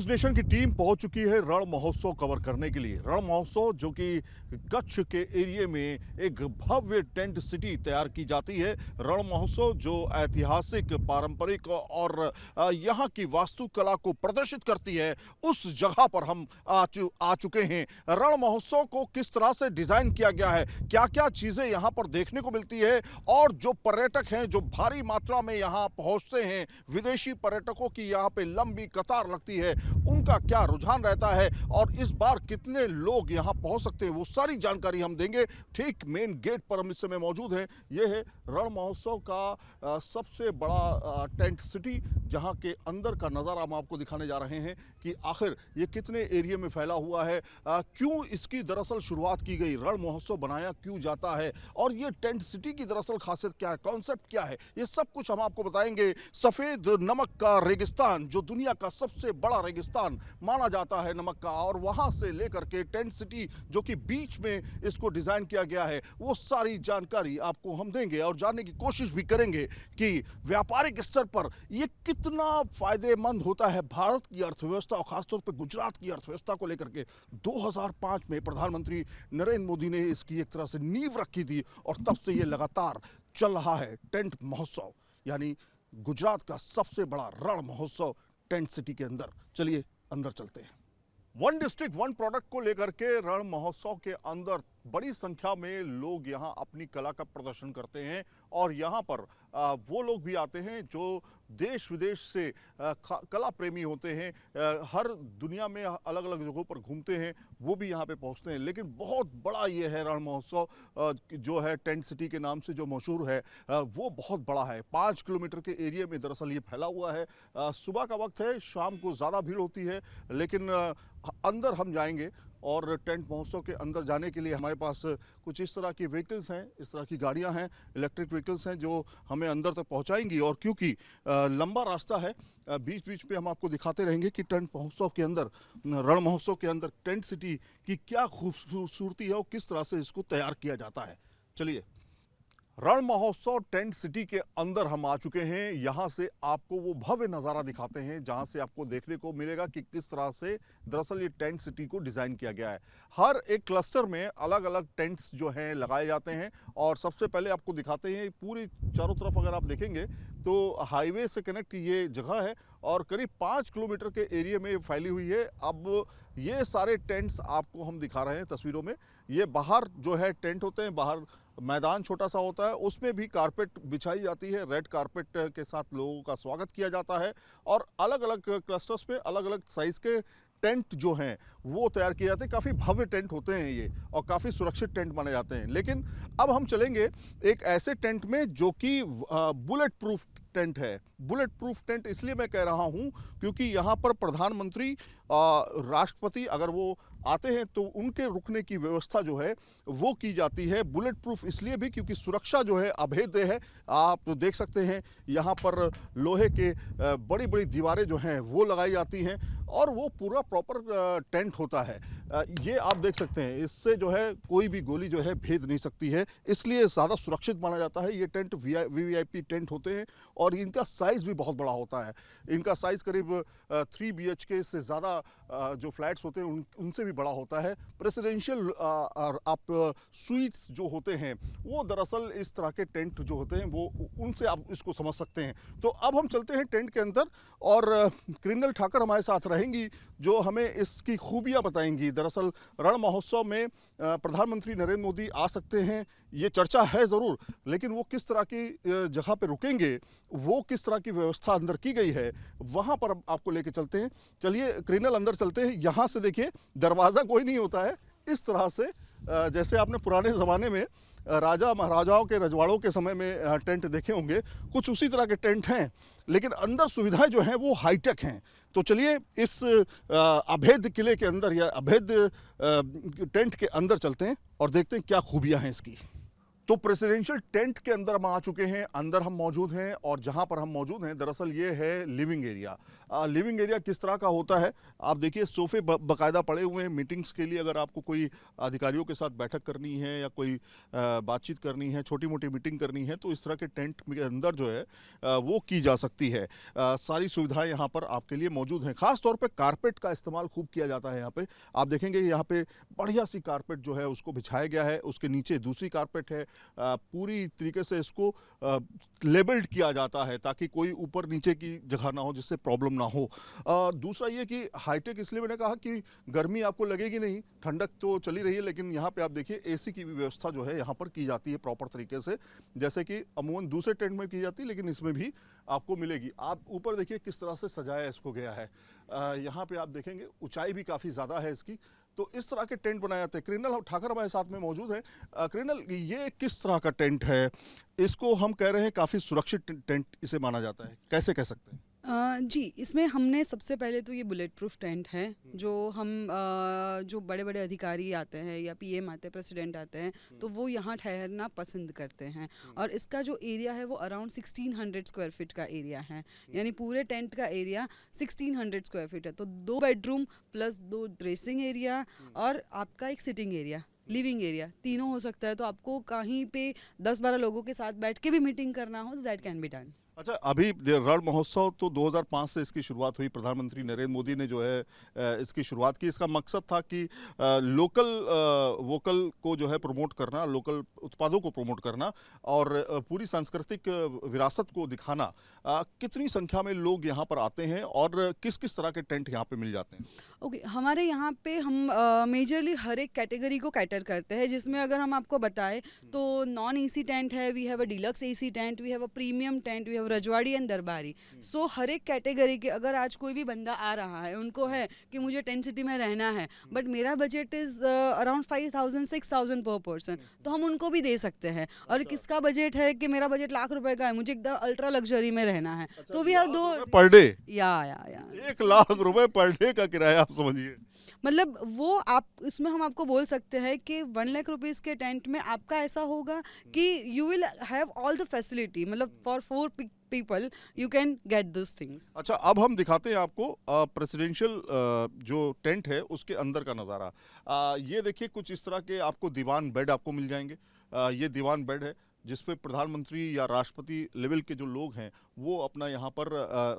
News nation की team पहुंच चुकी है रण महोत्सव कवर करने के लिए। रण महोत्सव जो कि कच्छ के एरिया में एक भव्य टेंट सिटी तैयार की जाती है। रण महोत्सव जो ऐतिहासिक, पारंपरिक और यहाँ की वास्तुकला को प्रदर्शित करती है, उस जगह पर हम आ चुके हैं। रण महोत्सव को किस तरह से डिजाइन किया गया है, क्या क्या चीजें यहाँ पर देखने को मिलती है, और जो पर्यटक हैं जो भारी मात्रा में यहाँ पहुंचते हैं, विदेशी पर्यटकों की यहाँ पे लंबी कतार लगती है, उनका क्या रुझान रहता है और इस बार कितने लोग यहाँ पहुंच सकते हैं, वो सारी जानकारी हम देंगे। ठीक मेन गेट पर हम इस समय मौजूद हैं। ये है रण महोत्सव का सबसे बड़ा टेंट सिटी, जहाँ के अंदर का नज़ारा हम आपको दिखाने जा रहे हैं कि आखिर ये कितने एरिया में फैला हुआ है, क्यों इसकी दरअसल शुरुआत की गई, रण महोत्सव बनाया क्यों जाता है, और ये टेंट सिटी की दरअसल खासियत क्या है, कॉन्सेप्ट क्या है, ये सब कुछ हम आपको बताएंगे। सफ़ेद नमक का रेगिस्तान, जो दुनिया का सबसे बड़ा रेगिस्तान माना जाता है नमक का, और वहां से लेकर के टेंट सिटी जो कि बीच में इसको डिजाइन किया गया है, वो सारी जानकारी आपको हम देंगे और जानने की कोशिश भी करेंगे कि व्यापारिक स्तर पर ये कितना फायदेमंद होता है भारत की अर्थव्यवस्था और खासतौर पर गुजरात की अर्थव्यवस्था को लेकर के। 2005 में प्रधानमंत्री नरेंद्र मोदी ने इसकी एक तरह से नींव रखी थी और तब से ये लगातार चल रहा है टेंट महोत्सव, यानी गुजरात का सबसे बड़ा रण महोत्सव टेंट सिटी के अंदर। चलिए अंदर चलते हैं। वन डिस्ट्रिक्ट वन प्रोडक्ट को लेकर के रण महोत्सव के अंदर बड़ी संख्या में लोग यहाँ अपनी कला का प्रदर्शन करते हैं, और यहाँ पर वो लोग भी आते हैं जो देश विदेश से कला प्रेमी होते हैं, हर दुनिया में अलग अलग जगहों पर घूमते हैं, वो भी यहाँ पे पहुँचते हैं। लेकिन बहुत बड़ा ये है रण महोत्सव, जो है टेंट सिटी के नाम से जो मशहूर है, वो बहुत बड़ा है। 5 किलोमीटर के एरिया में दरअसल ये फैला हुआ है। सुबह का वक्त है, शाम को ज़्यादा भीड़ होती है, लेकिन अंदर हम जाएंगे और टेंट महोत्सव के अंदर जाने के लिए हमारे पास कुछ इस तरह की व्हीकल्स हैं, इस तरह की गाड़ियां हैं, इलेक्ट्रिक व्हीकल्स हैं जो हमें अंदर तक पहुंचाएंगी। और क्योंकि लंबा रास्ता है, बीच बीच पे हम आपको दिखाते रहेंगे कि टेंट महोत्सव के अंदर, रण महोत्सव के अंदर टेंट सिटी की क्या खूबसूरती है और किस तरह से इसको तैयार किया जाता है। चलिए, रण महोत्सव टेंट सिटी के अंदर हम आ चुके हैं। यहाँ से आपको वो भव्य नज़ारा दिखाते हैं जहाँ से आपको देखने को मिलेगा कि किस तरह से दरअसल ये टेंट सिटी को डिज़ाइन किया गया है। हर एक क्लस्टर में अलग अलग टेंट्स जो हैं लगाए जाते हैं, और सबसे पहले आपको दिखाते हैं पूरी चारों तरफ अगर आप देखेंगे तो हाईवे से कनेक्ट ये जगह है और करीब 5 किलोमीटर के एरिया में फैली हुई है। अब ये सारे टेंट्स आपको हम दिखा रहे हैं तस्वीरों में। ये बाहर जो है टेंट होते हैं, बाहर मैदान छोटा सा होता है, उसमें भी कारपेट बिछाई जाती है, रेड कारपेट के साथ लोगों का स्वागत किया जाता है, और अलग अलग क्लस्टर्स पे अलग अलग साइज़ के टेंट जो हैं वो तैयार किए जाते हैं। काफ़ी भव्य टेंट होते हैं ये, और काफ़ी सुरक्षित टेंट माने जाते हैं। लेकिन अब हम चलेंगे एक ऐसे टेंट में जो कि बुलेट प्रूफ टेंट है। बुलेट प्रूफ टेंट इसलिए मैं कह रहा हूँ क्योंकि यहाँ पर प्रधानमंत्री, राष्ट्रपति अगर वो आते हैं तो उनके रुकने की व्यवस्था जो है वो की जाती है। बुलेट प्रूफ इसलिए भी क्योंकि सुरक्षा जो है अभेद्य है। आप देख सकते हैं यहाँ पर लोहे के बड़ी बड़ी दीवारें जो हैं वो लगाई जाती हैं, और वो पूरा प्रॉपर टेंट होता है। ये आप देख सकते हैं, इससे जो है कोई भी गोली जो है भेद नहीं सकती है, इसलिए ज़्यादा सुरक्षित माना जाता है। ये टेंट वीवीआईपी टेंट होते हैं, और इनका साइज़ भी बहुत बड़ा होता है। इनका साइज़ करीब 3 BHK से ज़्यादा जो फ्लैट्स होते हैं उनसे भी बड़ा होता है। प्रेसिडेंशियल आप स्वीट्स जो होते हैं वो दरअसल इस तरह के टेंट जो होते हैं वो उनसे आप इसको समझ सकते हैं। तो अब हम चलते हैं टेंट के अंदर, और कृणाल ठाकर हमारे साथ रहेंगी जो हमें इसकी खूबियाँ बताएंगी। दरअसल रण महोत्सव में प्रधानमंत्री नरेंद्र मोदी आ सकते हैं, ये चर्चा है ज़रूर, लेकिन वो किस तरह की जगह पे रुकेंगे, वो किस तरह की व्यवस्था अंदर की गई है, वहाँ पर आपको लेके चलते हैं। चलिए कृणाल, अंदर चलते हैं। यहाँ से देखिए दरवाज़ा कोई नहीं होता है, इस तरह से जैसे आपने पुराने ज़माने में राजा महाराजाओं के रजवाड़ों के समय में टेंट देखे होंगे, कुछ उसी तरह के टेंट हैं, लेकिन अंदर सुविधाएं जो हैं वो हाईटेक हैं। तो चलिए इस अभेद्य किले के अंदर या अभेद्य टेंट के अंदर चलते हैं और देखते हैं क्या खूबियां हैं इसकी। तो प्रेसिडेंशियल टेंट के अंदर हम आ चुके हैं, अंदर हम मौजूद हैं और जहां पर हम मौजूद हैं दरअसल ये है लिविंग एरिया। लिविंग एरिया किस तरह का होता है आप देखिए, सोफे बकायदा पड़े हुए हैं मीटिंग्स के लिए। अगर आपको कोई अधिकारियों के साथ बैठक करनी है या कोई बातचीत करनी है, छोटी मोटी मीटिंग करनी है, तो इस तरह के टेंट के अंदर जो है वो की जा सकती है। सारी सुविधाएं यहाँ पर आपके लिए मौजूद हैं। खास तौर पे कारपेट का इस्तेमाल खूब किया जाता है यहाँ पे। आप देखेंगे यहाँ पे बढ़िया सी कारपेट जो है उसको बिछाया गया है, उसके नीचे दूसरी कारपेट है। पूरी तरीके से इसको लेबल्ड किया जाता है ताकि कोई ऊपर नीचे की जगह ना हो जिससे प्रॉब्लम ना हो। दूसरा ये कि हाईटेक इसलिए मैंने कहा कि गर्मी आपको लगेगी नहीं, ठंडक तो चली रही है, लेकिन यहाँ पे आप देखिए एसी की भी व्यवस्था जो है यहाँ पर की जाती है प्रॉपर तरीके से, जैसे कि अमूमन दूसरे टेंट में की जाती है, लेकिन इसमें भी आपको मिलेगी। आप ऊपर देखिए किस तरह से सजाया इसको गया है। यहाँ पे आप देखेंगे ऊंचाई भी काफ़ी ज़्यादा है इसकी, तो इस तरह के टेंट बनाए जाते हैं। कृणाल ठाकर हमारे साथ में मौजूद है। कृणाल, ये किस तरह का टेंट है? इसको हम कह रहे हैं काफ़ी सुरक्षित टेंट इसे माना जाता है, कैसे कह सकते हैं? जी, इसमें हमने सबसे पहले तो ये बुलेट प्रूफ टेंट है जो हम जो बड़े बड़े अधिकारी आते हैं या पीएम आते हैं, प्रेसिडेंट आते हैं, तो वो यहाँ ठहरना पसंद करते हैं। और इसका जो एरिया है वो अराउंड 1600 स्क्वायर फीट का एरिया है, यानी पूरे टेंट का एरिया 1600 स्क्वायर फीट है। तो 2 बेडरूम प्लस 2 ड्रेसिंग एरिया और आपका एक सिटिंग एरिया, लिविंग एरिया, तीनों हो सकता है। तो आपको कहीं पे 10-12 लोगों के साथ बैठ के भी मीटिंग करना हो तो दैट कैन बी डन। अच्छा, अभी रण महोत्सव तो 2005 से इसकी शुरुआत हुई। प्रधानमंत्री नरेंद्र मोदी ने जो है इसकी शुरुआत की। इसका मकसद था कि लोकल वोकल को जो है प्रमोट करना, लोकल उत्पादों को प्रमोट करना और पूरी सांस्कृतिक विरासत को दिखाना। कितनी संख्या में लोग यहाँ पर आते हैं और किस किस तरह के टेंट यहाँ पे मिल जाते हैं? ओके, हमारे यहाँ पे हम मेजरली हर एक कैटेगरी को कैटर करते हैं, जिसमें अगर हम आपको बताएं तो नॉन एसी टेंट है, we have a deluxe AC tent, we have a premium tent, we have Rajwadi and Darbari. So हर एक कैटेगरी के अगर आज कोई भी बंदा आ रहा है, उनको है कि मुझे टेंट सिटी में रहना है बट मेरा बजट इज अराउंड 5000-6000 पर पर्सन, तो हम उनको भी दे सकते हैं। और किसका बजट है कि मेरा बजट लाख रुपए का है, मुझे एकदम अल्ट्रा लग्जरी में रहना है, तो वी हैव 2 पर डे या 1 लाख रुपए पर डे का किराया, आप समझिए। मतलब वो आप इसमें हम आपको बोल सकते हैं कि 1 लाख रुपीज़ के टेंट में आपका ऐसा होगा कि you will have all the facility, मतलब for 4 people you can get this things. अच्छा, अब हम दिखाते हैं आपको प्रेसिडेंशियल जो टेंट है उसके अंदर का नज़ारा। ये देखिए कुछ इस तरह के आपको दीवान बेड आपको मिल जाएंगे। ये दीवान बेड है जिसपे प्रधानमंत्री या राष्ट्रपति लेवल के जो लोग हैं वो अपना यहाँ पर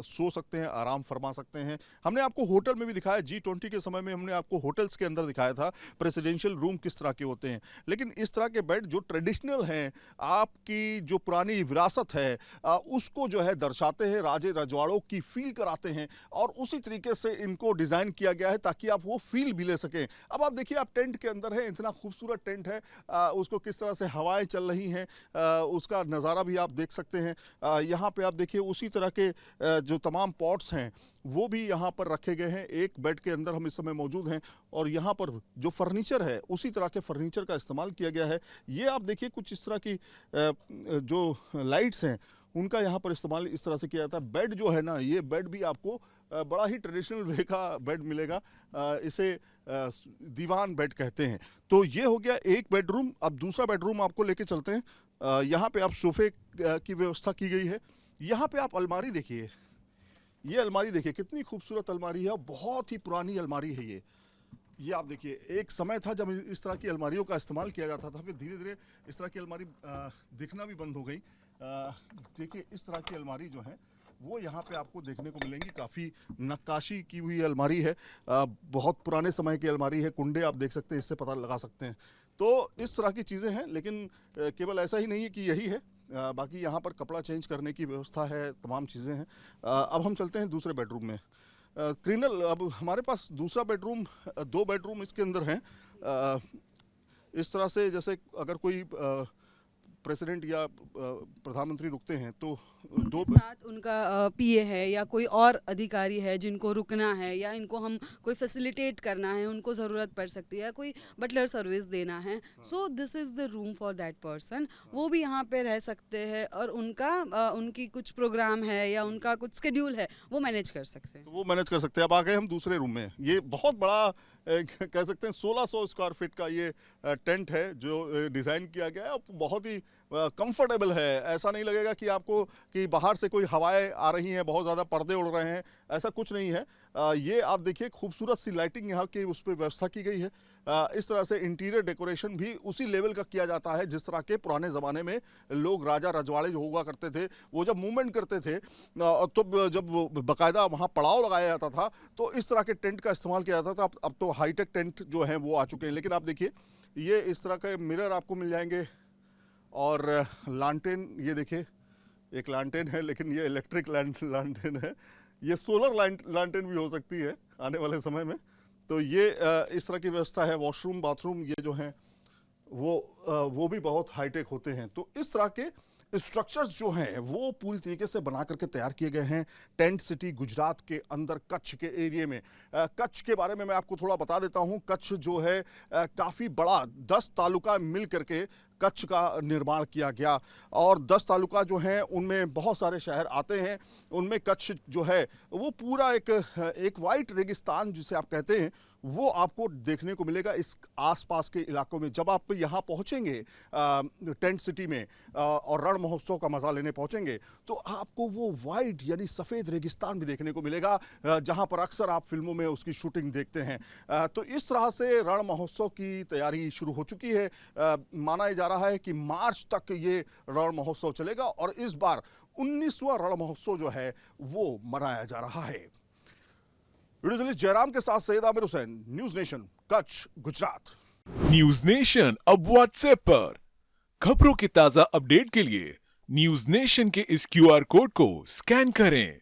सो सकते हैं, आराम फरमा सकते हैं। हमने आपको होटल में भी दिखाया, G20 के समय में हमने आपको होटल्स के अंदर दिखाया था प्रेसिडेंशियल रूम किस तरह के होते हैं। लेकिन इस तरह के बेड जो ट्रेडिशनल हैं, आपकी जो पुरानी विरासत है उसको जो है दर्शाते हैं, राजे रजवाड़ों की फील कराते हैं और उसी तरीके से इनको डिज़ाइन किया गया है ताकि आप वो फील भी ले सकें। अब आप देखिए, आप टेंट के अंदर हैं, इतना खूबसूरत टेंट है, उसको किस तरह से हवाएं चल रही हैं, उसका नज़ारा भी आप देख सकते हैं। यहाँ पे आप देखिए उसी तरह के जो तमाम पॉट्स हैं वो भी यहाँ पर रखे गए हैं। एक बेड के अंदर हम इस समय मौजूद हैं और यहाँ पर जो फर्नीचर है उसी तरह के फर्नीचर का इस्तेमाल किया गया है। ये आप देखिए कुछ इस तरह की जो लाइट्स हैं उनका यहाँ पर इस्तेमाल इस तरह से किया जाता है। बेड जो है ना, ये बेड भी आपको बड़ा ही ट्रेडिशनल वे का बेड मिलेगा, इसे दीवान बेड कहते हैं। तो ये हो गया एक बेडरूम। अब दूसरा बेडरूम आपको लेके चलते हैं। यहाँ पे आप सोफे की व्यवस्था की गई है। यहाँ पे आप अलमारी देखिए, ये अलमारी देखिए कितनी खूबसूरत अलमारी है, बहुत ही पुरानी अलमारी है ये आप देखिए। एक समय था जब इस तरह की अलमारियों का इस्तेमाल किया जाता था, फिर धीरे धीरे इस तरह की अलमारी दिखना भी बंद हो गई। देखिए इस तरह की अलमारी जो है वो यहाँ पे आपको देखने को मिलेंगी। काफ़ी नक्काशी की हुई अलमारी है, बहुत पुराने समय की अलमारी है। कुंडे आप देख सकते हैं, इससे पता लगा सकते हैं। तो इस तरह की चीज़ें हैं, लेकिन केवल ऐसा ही नहीं है कि यही है, बाकी यहाँ पर कपड़ा चेंज करने की व्यवस्था है, तमाम चीज़ें हैं। अब हम चलते हैं दूसरे बेडरूम में। कृणाल, अब हमारे पास दूसरा बेडरूम, 2 बेडरूम इसके अंदर हैं। इस तरह से जैसे अगर कोई प्रेसिडेंट या प्रधानमंत्री रुकते हैं तो उनके साथ उनका पीए है या कोई और अधिकारी है जिनको रुकना है या इनको हम कोई फैसिलिटेट करना है, उनको ज़रूरत पड़ सकती है, कोई बटलर सर्विस देना है, so this is the room for that person, वो भी यहाँ पे रह सकते हैं और उनकी कुछ प्रोग्राम है या उनका कुछ स्केड्यूल है वो मैनेज कर सकते हैं। तो वो मैनेज कर सकते हैं। अब आ गए हम दूसरे रूम में। ये बहुत बड़ा कह सकते हैं 1600 स्क्वायर फीट का ये टेंट है जो डिज़ाइन किया गया है। बहुत ही कंफर्टेबल है। ऐसा नहीं लगेगा कि आपको कि बाहर से कोई हवाएं आ रही हैं, बहुत ज़्यादा पर्दे उड़ रहे हैं, ऐसा कुछ नहीं है। ये आप देखिए खूबसूरत सी लाइटिंग यहाँ की उस पर व्यवस्था की गई है। इस तरह से इंटीरियर डेकोरेशन भी उसी लेवल का किया जाता है जिस तरह के पुराने ज़माने में लोग राजा रजवाड़े जो हुआ करते थे वो जब मूवमेंट करते थे तो जब बाकायदा वहाँ पड़ाव लगाया जाता था तो इस तरह के टेंट का इस्तेमाल किया जाता था। अब तो हाईटेक टेंट जो हैं वो आ चुके हैं। लेकिन आप देखिए ये इस तरह के मिरर आपको मिल जाएंगे और लालटेन, ये देखिए एक लालटेन है लेकिन ये इलेक्ट्रिक लालटेन है। ये सोलर लालटेन भी हो सकती है आने वाले समय में। तो ये इस तरह की व्यवस्था है। वॉशरूम बाथरूम ये जो हैं वो भी बहुत हाईटेक होते हैं। तो इस तरह के स्ट्रक्चर्स जो हैं वो पूरी तरीके से बना करके तैयार किए गए हैं टेंट सिटी गुजरात के अंदर कच्छ के एरिया में। कच्छ के बारे में मैं आपको थोड़ा बता देता हूं। कच्छ जो है काफ़ी बड़ा 10 तालुका मिल करके कच्छ का निर्माण किया गया और 10 तालुका जो हैं उनमें बहुत सारे शहर आते हैं। उनमें कच्छ जो है वो पूरा एक वाइट रेगिस्तान जिसे आप कहते हैं वो आपको देखने को मिलेगा इस आसपास के इलाकों में। जब आप यहाँ पहुँचेंगे टेंट सिटी में और रण महोत्सव का मज़ा लेने पहुँचेंगे तो आपको वो वाइट यानी सफ़ेद रेगिस्तान भी देखने को मिलेगा जहाँ पर अक्सर आप फिल्मों में उसकी शूटिंग देखते हैं। तो इस तरह से रण महोत्सव की तैयारी शुरू हो चुकी है। माना जा रहा है कि मार्च तक ये रण महोत्सव चलेगा और इस बार 19वां रण महोत्सव जो है वो मनाया जा रहा है। वीडियो जर्नलिस्ट जयराम के साथ Syed Aamir Hussain, news nation, Kutch, Gujarat. News nation अब व्हाट्सएप पर खबरों के ताजा अपडेट के लिए न्यूज नेशन के इस क्यूआर कोड को स्कैन करें।